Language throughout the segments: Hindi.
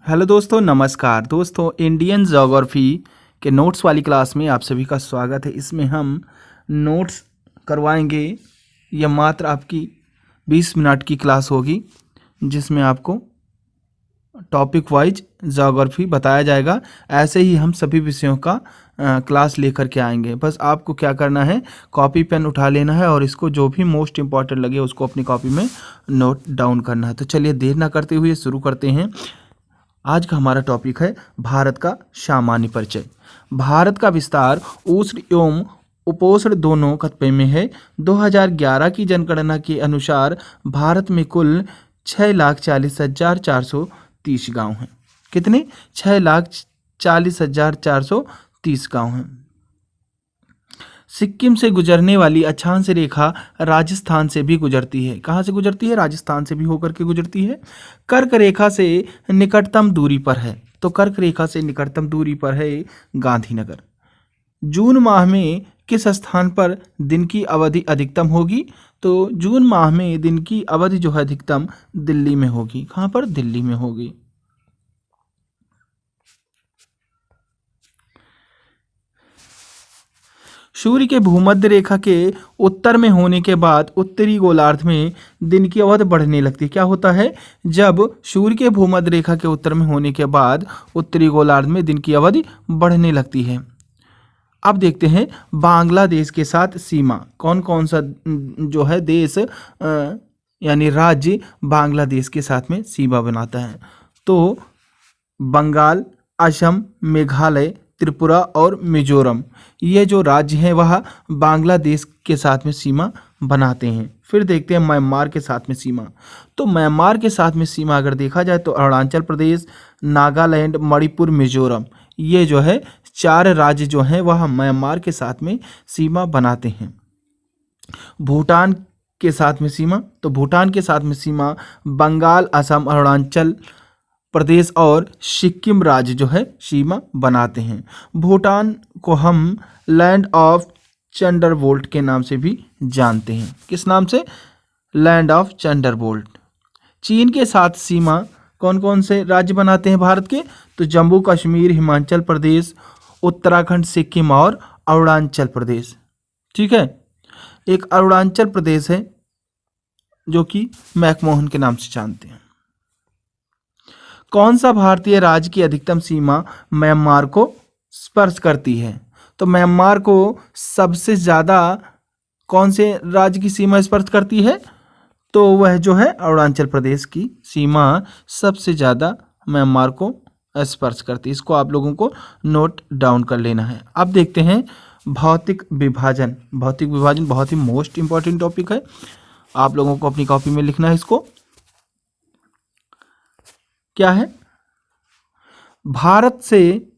हेलो दोस्तों, नमस्कार दोस्तों। इंडियन ज्योग्राफी के नोट्स वाली क्लास में आप सभी का स्वागत है। इसमें हम नोट्स करवाएंगे। यह मात्र आपकी 20 मिनट की क्लास होगी, जिसमें आपको टॉपिक वाइज ज्योग्राफी बताया जाएगा। ऐसे ही हम सभी विषयों का क्लास लेकर के आएंगे। बस आपको क्या करना है, कॉपी पेन उठा लेना है और इसको जो भी मोस्ट इम्पॉर्टेंट लगे उसको अपनी कॉपी में नोट डाउन करना है। तो चलिए देर ना करते हुए शुरू करते हैं। आज का हमारा टॉपिक है भारत का सामान्य परिचय। भारत का विस्तार उष्ण एवं उपोष्ण दोनों खत्े में है। 2011 की जनगणना के अनुसार भारत में कुल 6,40,430 गांव हैं। कितने? 6,40,430 गांव हैं। सिक्किम से गुजरने वाली अक्षांश रेखा राजस्थान से भी गुजरती है। कहाँ से गुजरती है? राजस्थान से भी होकर के गुजरती है। कर्क रेखा से निकटतम दूरी पर है। तो कर्क रेखा से निकटतम दूरी पर है गांधीनगर। जून माह में किस स्थान पर दिन की अवधि अधिकतम होगी? तो जून माह में दिन की अवधि जो है अधिकतम दिल्ली में होगी। कहाँ पर? दिल्ली में होगी। सूर्य के भूमध्य रेखा के उत्तर में होने के बाद उत्तरी गोलार्ध में दिन की अवधि बढ़ने लगती है। क्या होता है? जब सूर्य के भूमध्य रेखा के उत्तर में होने के बाद उत्तरी गोलार्ध में दिन की अवधि बढ़ने लगती है। अब देखते हैं बांग्लादेश के साथ सीमा। कौन कौन सा जो है देश यानी राज्य बांग्लादेश के साथ में सीमा बनाता है? तो बंगाल, असम, मेघालय, त्रिपुरा और मिजोरम, ये जो राज्य हैं वह बांग्लादेश के साथ में सीमा बनाते हैं। फिर देखते हैं म्यांमार के साथ में सीमा। तो म्यांमार के साथ में सीमा अगर देखा जाए तो अरुणाचल प्रदेश, नागालैंड, मणिपुर, मिजोरम, ये जो है 4 राज्य जो हैं वह म्यांमार के साथ में सीमा बनाते हैं। भूटान के साथ में सीमा, तो भूटान के साथ में सीमा बंगाल, असम, अरुणाचल प्रदेश और सिक्किम राज्य जो है सीमा बनाते हैं। भूटान को हम लैंड ऑफ चंडरबोल्ट के नाम से भी जानते हैं। किस नाम से? Land of thunderbolt. चीन के साथ सीमा कौन कौन से राज्य बनाते हैं भारत के? तो जम्मू कश्मीर, हिमाचल प्रदेश, उत्तराखंड, सिक्किम और अरुणाचल प्रदेश। ठीक है। एक अरुणाचल प्रदेश है जो कि मैकमोहन के नाम से जानते हैं। कौन सा भारतीय राज्य की अधिकतम सीमा म्यांमार को स्पर्श करती है? तो म्यांमार को सबसे ज़्यादा कौन से राज्य की सीमा स्पर्श करती है? तो वह जो है अरुणाचल प्रदेश की सीमा सबसे ज़्यादा म्यांमार को स्पर्श करती है। इसको आप लोगों को नोट डाउन कर लेना है। अब देखते हैं भौतिक विभाजन। भौतिक विभाजन बहुत ही मोस्ट इंपॉर्टेंट टॉपिक है। आप लोगों को अपनी कॉपी में लिखना है इसको। क्या है? भारत से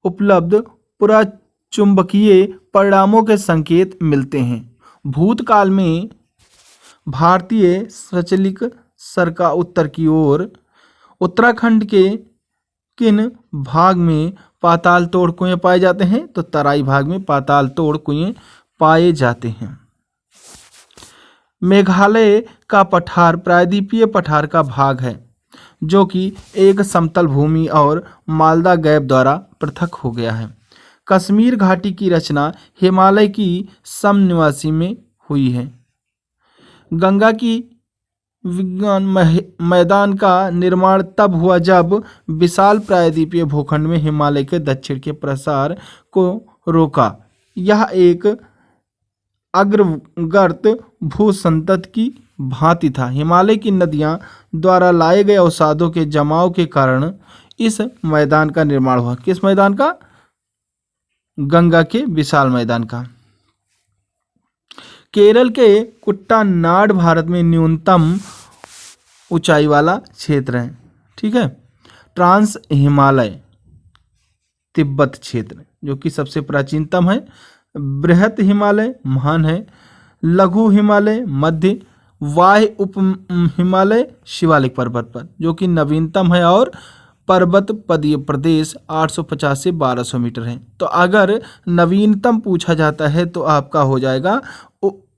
उपलब्ध पुराचुंबकीय परिणामों के संकेत मिलते हैं। भूतकाल में भारतीय सचलिक सर का उत्तर की ओर उत्तराखंड के किन भाग में पाताल तोड़ कुएं पाए जाते हैं? तो तराई भाग में पाताल तोड़ कुएं पाए जाते हैं। मेघालय का पठार प्रायद्वीपीय पठार का भाग है जो कि एक समतल भूमि और मालदा गैप द्वारा पृथक हो गया है। कश्मीर घाटी की रचना हिमालय की समनिवासी में हुई है। गंगा की विज्ञान मैदान का निर्माण तब हुआ जब विशाल प्रायद्वीपीय भूखंड में हिमालय के दक्षिण के प्रसार को रोका। यह एक अग्रगर्त भूसंतत की भांति था। हिमालय की नदियां द्वारा लाए गए अवसादों के जमाव के कारण इस मैदान का निर्माण हुआ। किस मैदान का? गंगा के विशाल मैदान का। केरल के कुट्टानाड भारत में न्यूनतम ऊंचाई वाला क्षेत्र है। ठीक है। ट्रांस हिमालय तिब्बत क्षेत्र जो कि सबसे प्राचीनतम है। बृहत हिमालय महान है। लघु हिमालय मध्य। वाह्य उप हिमालय शिवालिक पर्वत पर जो कि नवीनतम है। और पर्वत पदीय प्रदेश 850 से 1200 मीटर है। तो अगर नवीनतम पूछा जाता है तो आपका हो जाएगा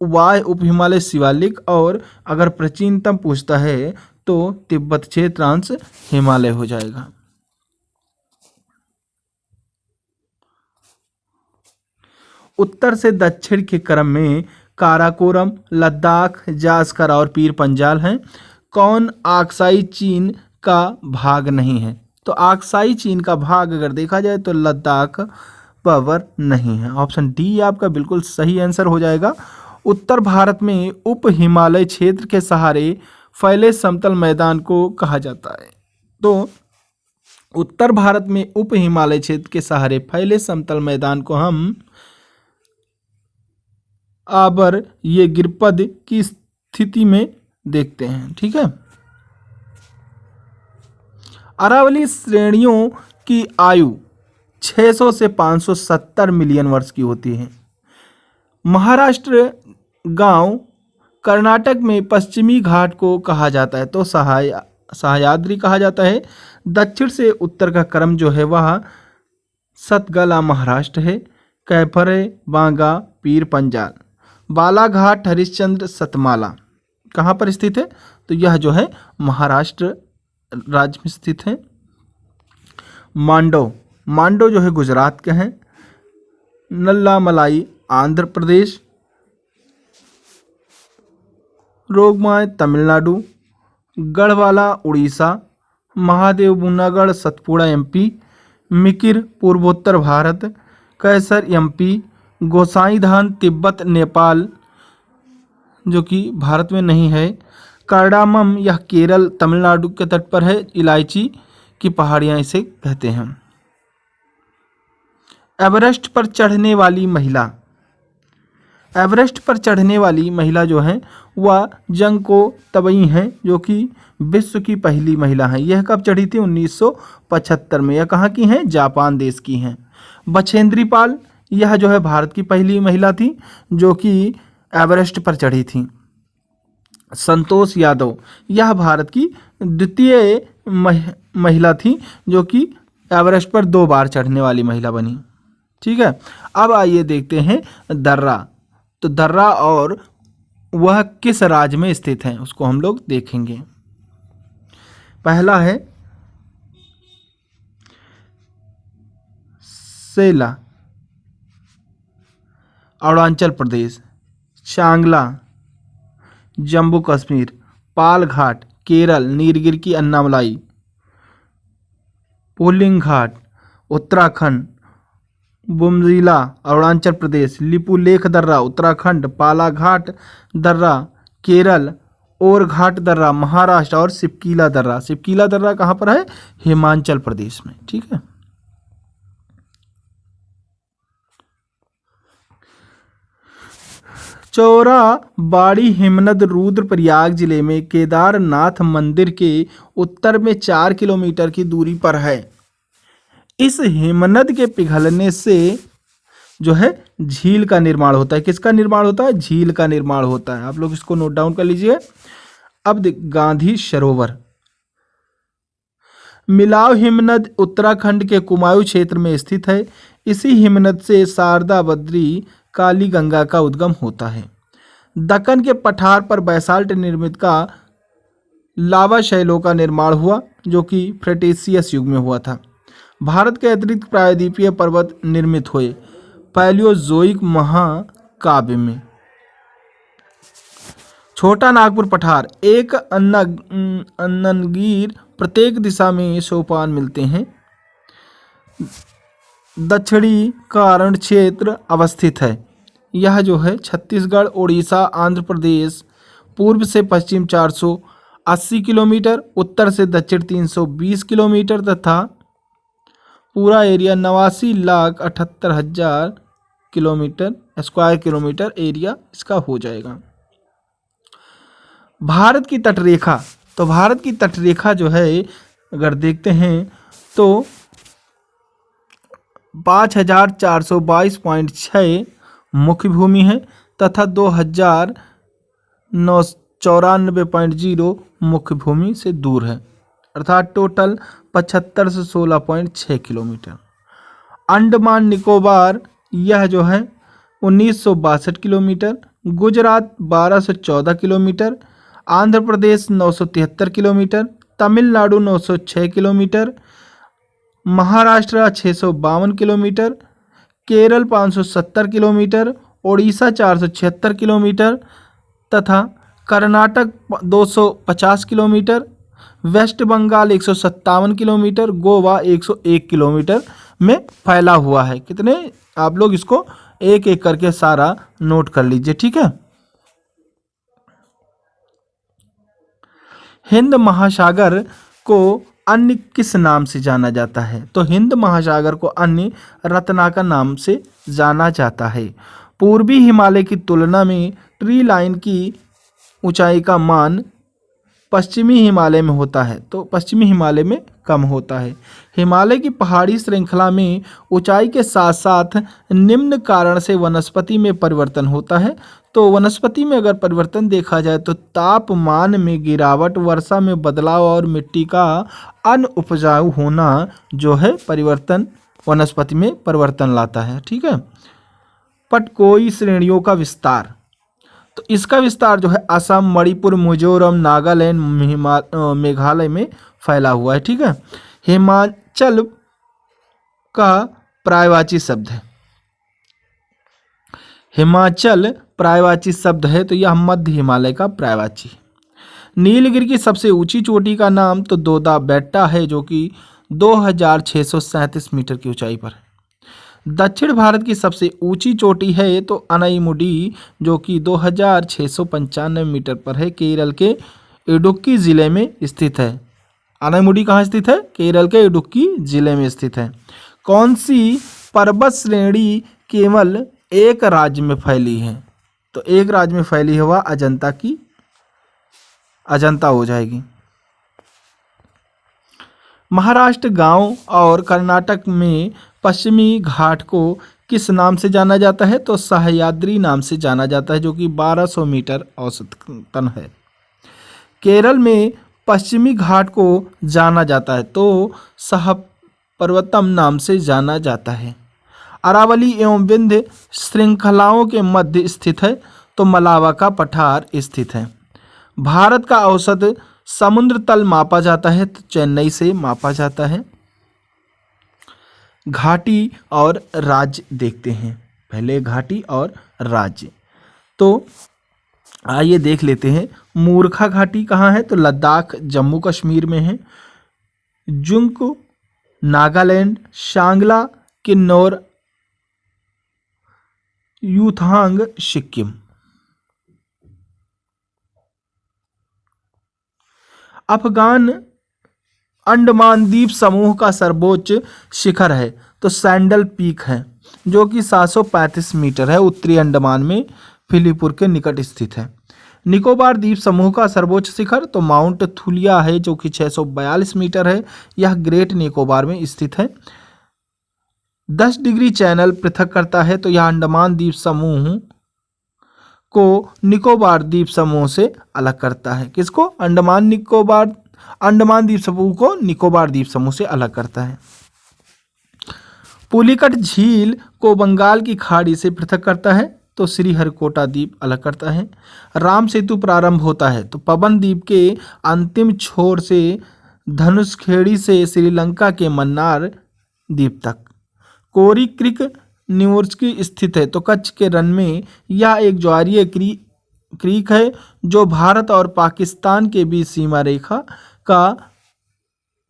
वाह्य उप हिमालय शिवालिक। और अगर प्राचीनतम पूछता है तो तिब्बत क्षेत्र ट्रांस हिमालय हो जाएगा। उत्तर से दक्षिण के क्रम में काराकोरम, लद्दाख, जास्कर और पीर पंजाल हैं। कौन आक्साई चीन का भाग नहीं है? तो आक्साई चीन का भाग अगर देखा जाए तो लद्दाख पर नहीं है। ऑप्शन डी आपका बिल्कुल सही आंसर हो जाएगा। उत्तर भारत में उप हिमालय क्षेत्र के सहारे फैले समतल मैदान को कहा जाता है। तो उत्तर भारत में उप हिमालय क्षेत्र के सहारे फैले समतल मैदान को हम आबर ये गिरपद की स्थिति में देखते हैं। ठीक है। अरावली श्रेणियों की आयु 600 से 570 मिलियन वर्ष की होती है। महाराष्ट्र गांव कर्नाटक में पश्चिमी घाट को कहा जाता है, तो सह्याद्री कहा जाता है। दक्षिण से उत्तर का क्रम जो है वह सतगला महाराष्ट्र है, कैफरे, बांगा, पीर पंजाल। बालाघाट, हरिश्चंद्र, सतमाला कहाँ पर स्थित है? तो यह जो है महाराष्ट्र राज्य में स्थित है। मांडो जो है गुजरात के हैं। नल्लामलाई आंध्र प्रदेश। रोगमाय तमिलनाडु। गढ़वाला उड़ीसा। महादेव बूनागढ़ सतपुड़ा एमपी। मिकिर पूर्वोत्तर भारत। कैसर एमपी। गोसाईधान तिब्बत नेपाल जो कि भारत में नहीं है। कार्डामम यह केरल तमिलनाडु के तट पर है। इलायची की पहाड़ियां इसे कहते हैं। एवरेस्ट पर चढ़ने वाली महिला। एवरेस्ट पर चढ़ने वाली महिला जो है वह जंको तबई हैं, जो कि विश्व की पहली महिला है। यह कब चढ़ी थी? 1975 में। यह कहाँ की हैं? जापान देश की हैं। बछेंद्री पाल यह जो है भारत की पहली महिला थी जो कि एवरेस्ट पर चढ़ी थी। संतोष यादव यह भारत की द्वितीय महिला थी जो कि एवरेस्ट पर 2 बार चढ़ने वाली महिला बनी। ठीक है। अब आइए देखते हैं दर्रा। तो दर्रा और वह किस राज्य में स्थित है उसको हम लोग देखेंगे। पहला है सेला अरुणाचल प्रदेश। चांगला जम्मू कश्मीर। पालघाट केरल, नीलगिरी की अन्नामलाई। पुलिंग घाट उत्तराखंड। बुमजिला अरुणाचल प्रदेश। लिपुलेख दर्रा उत्तराखंड। पालाघाट दर्रा केरल। और घाट दर्रा महाराष्ट्र। और सिपकीला दर्रा कहाँ पर है? हिमाचल प्रदेश में। ठीक है। चौरा बाड़ी हिमनद रुद्रप्रयाग जिले में केदारनाथ मंदिर के उत्तर में 4 किलोमीटर की दूरी पर है। इस हिमनद के पिघलने से जो है झील का निर्माण होता है। किसका निर्माण होता है? झील का निर्माण होता है। आप लोग इसको नोट डाउन कर लीजिए। अब गांधी सरोवर। मिलाव हिमनद उत्तराखंड के कुमाऊं क्षेत्र में स्थित है। इसी हिमनद से शारदा, बद्री, काली गंगा का उद्गम होता है। दक्कन के पठार पर बैसाल्ट निर्मित का लावा शैलों का निर्माण हुआ जो कि क्रेटेशियस युग में हुआ था। भारत के अतिरिक्त प्रायद्वीपीय पर्वत निर्मित हुए पैलियोजोइक महाकाव्य में। छोटा नागपुर पठार एक अन्नगीर प्रत्येक दिशा में सोपान मिलते हैं। दक्षिणी कारण क्षेत्र अवस्थित है। यह जो है छत्तीसगढ़, उड़ीसा, आंध्र प्रदेश। पूर्व से पश्चिम 480 किलोमीटर, उत्तर से दक्षिण 320 किलोमीटर तथा पूरा area 89,78,000 kilometre square kilometre area इसका हो जाएगा। भारत की तटरेखा। तो भारत की तटरेखा जो है अगर देखते हैं तो 5422.6 मुख्य भूमि है तथा 2094.0 मुख्य भूमि से दूर है, अर्थात टोटल 75 से 16.6 किलोमीटर। अंडमान निकोबार यह जो है 1962 kilometre. Gujarat 1214 kilometre. Andhra Pradesh 973 kilometre, Tamil Nadu 906 kilometre, Maharashtra 652 kilometre, Kerala 570 kilometre, Odisha 476 kilometre तथा Karnataka 250 kilometre, west Bengal 157 kilometre, Goa 101 kilometre में फैला हुआ है। कितने, आप लोग इसको एक एक करके सारा नोट कर लीजिए, ठीक है। हिंद महासागर को अन्य किस नाम से जाना जाता है? तो हिंद महासागर को अन्य रत्नाकर नाम से जाना जाता है। पूर्वी हिमालय की तुलना में ट्री लाइन की ऊंचाई का मान पश्चिमी हिमालय में होता है, तो पश्चिमी हिमालय में कम होता है। हिमालय की पहाड़ी श्रृंखला में ऊंचाई के साथ साथ निम्न कारण से वनस्पति में परिवर्तन होता है। तो वनस्पति में अगर परिवर्तन देखा जाए तो तापमान में गिरावट, वर्षा में बदलाव और मिट्टी का अनउपजाऊ होना जो है परिवर्तन, वनस्पति में परिवर्तन लाता है, ठीक है। पटकोई श्रेणियों का विस्तार, तो इसका विस्तार जो है असम, मणिपुर, मिजोरम, नागालैंड, मेघालय में फैला हुआ है, ठीक है। हिमाचल का पर्यायवाची शब्द है, हिमाचल पर्यायवाची शब्द है, तो यह मध्य हिमालय का पर्यायवाची। नीलगिरी की सबसे ऊंची चोटी का नाम तो दोदा बेट्टा है, जो कि 2637 मीटर की ऊंचाई पर है। दक्षिण भारत की सबसे ऊंची चोटी है तो अनाईमुडी, जो कि 2695 मीटर पर है, केरल के इडुक्की जिले में स्थित है। अनाईमुडी कहाँ स्थित है? केरल के इडुक्की जिले में स्थित है। कौन सी पर्वत श्रेणी केवल एक राज्य में फैली है? तो एक राज्य में फैली हुआ अजंता की, अजंता हो जाएगी। महाराष्ट्र गांव और कर्नाटक में पश्चिमी घाट को किस नाम से जाना जाता है? तो सह्याद्री नाम से जाना जाता है, जो कि 1200 मीटर औसतन है। केरल में पश्चिमी घाट को जाना जाता है तो सहपर्वतम नाम से जाना जाता है। अरावली एवं विंध्य श्रृंखलाओं के मध्य स्थित है तो मलावा का पठार स्थित है। भारत का औसत समुद्र तल मापा जाता है तो चेन्नई से मापा जाता है। घाटी और राज्य देखते हैं, पहले घाटी और राज्य। तो आइए देख लेते हैं। मूर्खा घाटी कहाँ है? तो लद्दाख जम्मू कश्मीर में है। जुंग नागालैंड, सांगला किन्नौर, यूथांग सिक्किम। अफगान अंडमान द्वीप समूह का सर्वोच्च शिखर है तो सैंडल पीक है, जो कि 735 मीटर है, उत्तरी अंडमान में फिलीपुर के निकट स्थित है। निकोबार द्वीप समूह का सर्वोच्च शिखर तो माउंट थुलिया है, जो कि 642 मीटर है, यह ग्रेट निकोबार में स्थित है। 10 डिग्री चैनल पृथक करता है तो यह अंडमान द्वीप समूह को निकोबार द्वीप समूह से अलग करता है। किसको? अंडमान द्वीप समूह को निकोबार द्वीप समूह से अलग करता है। पुलिकट झील को बंगाल की खाड़ी से पृथक करता है तो श्रीहरिकोटा द्वीप अलग करता है। राम सेतु प्रारंभ होता है तो पवन द्वीप के अंतिम छोर से धनुषखेड़ी से श्रीलंका के मन्नार द्वीप तक। कोरी क्रिक न्यूयॉर्क स्थित है तो कच्छ के रन में यह एक ज्वारीय क्रीक है जो भारत और पाकिस्तान के बीच सीमा रेखा का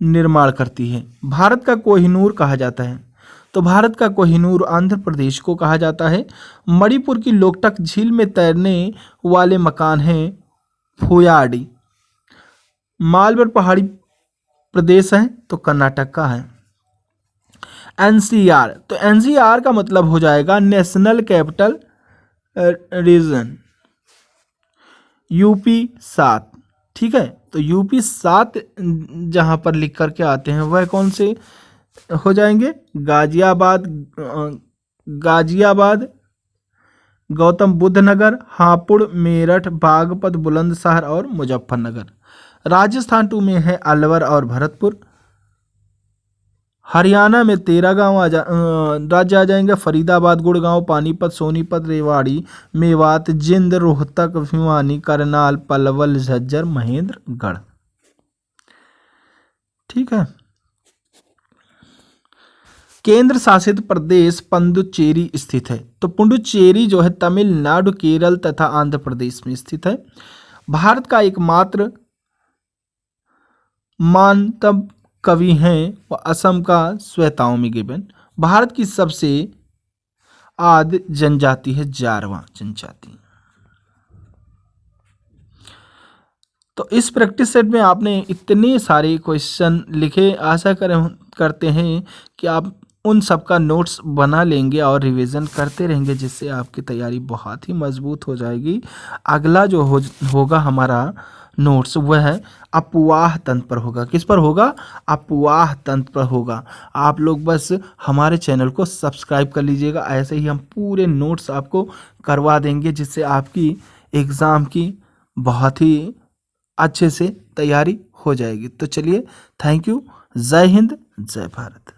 निर्माण करती है। भारत का कोहिनूर कहा जाता है तो भारत का कोहिनूर आंध्र प्रदेश को कहा जाता है। मणिपुर की लोकटक झील में तैरने वाले मकान हैं फुयाडी। मालवर पहाड़ी प्रदेश है तो कर्नाटक का है। एनसीआर, तो एनसीआर का मतलब हो जाएगा नेशनल कैपिटल रीजन। यूपी 7, ठीक है। तो यूपी 7 जहां पर लिख करके आते हैं वह कौन से हो जाएंगे? गाजियाबाद, गौतम बुद्ध नगर, हापुड़, मेरठ, बागपत, बुलंदशहर और मुजफ्फरनगर। राजस्थान 2 में है अलवर और भरतपुर। हरियाणा में 13 गांव राज्य आ जाएंगे। फरीदाबाद, गुड़गांव, पानीपत, सोनीपत, रेवाड़ी, मेवात, जिंद, रोहतक, भिवानी, करनाल, पलवल, झज्जर, महेंद्रगढ़। ठीक है। केंद्र शासित प्रदेश पुडुचेरी स्थित है। तो पुडुचेरी जो है तमिलनाडु, केरल तथा आंध्र प्रदेश में स्थित है। भारत का एकमात्र मानतब कवि हैं वो असम का श्वेताओमी गिबन। भारत की सबसे आदि जनजाति है जारवा जनजाति। तो इस प्रैक्टिस सेट में आपने इतने सारे क्वेश्चन लिखे। आशा करते हैं कि आप उन सब का नोट्स बना लेंगे और रिवीजन करते रहेंगे, जिससे आपकी तैयारी बहुत ही मजबूत हो जाएगी। अगला जो होगा हमारा नोट्स वह है अपवाह तंत्र पर होगा। किस पर होगा? अपवाह तंत्र पर होगा। आप लोग बस हमारे चैनल को सब्सक्राइब कर लीजिएगा। ऐसे ही हम पूरे नोट्स आपको करवा देंगे, जिससे आपकी एग्ज़ाम की बहुत ही अच्छे से तैयारी हो जाएगी। तो चलिए, थैंक यू। जय हिंद, जय भारत।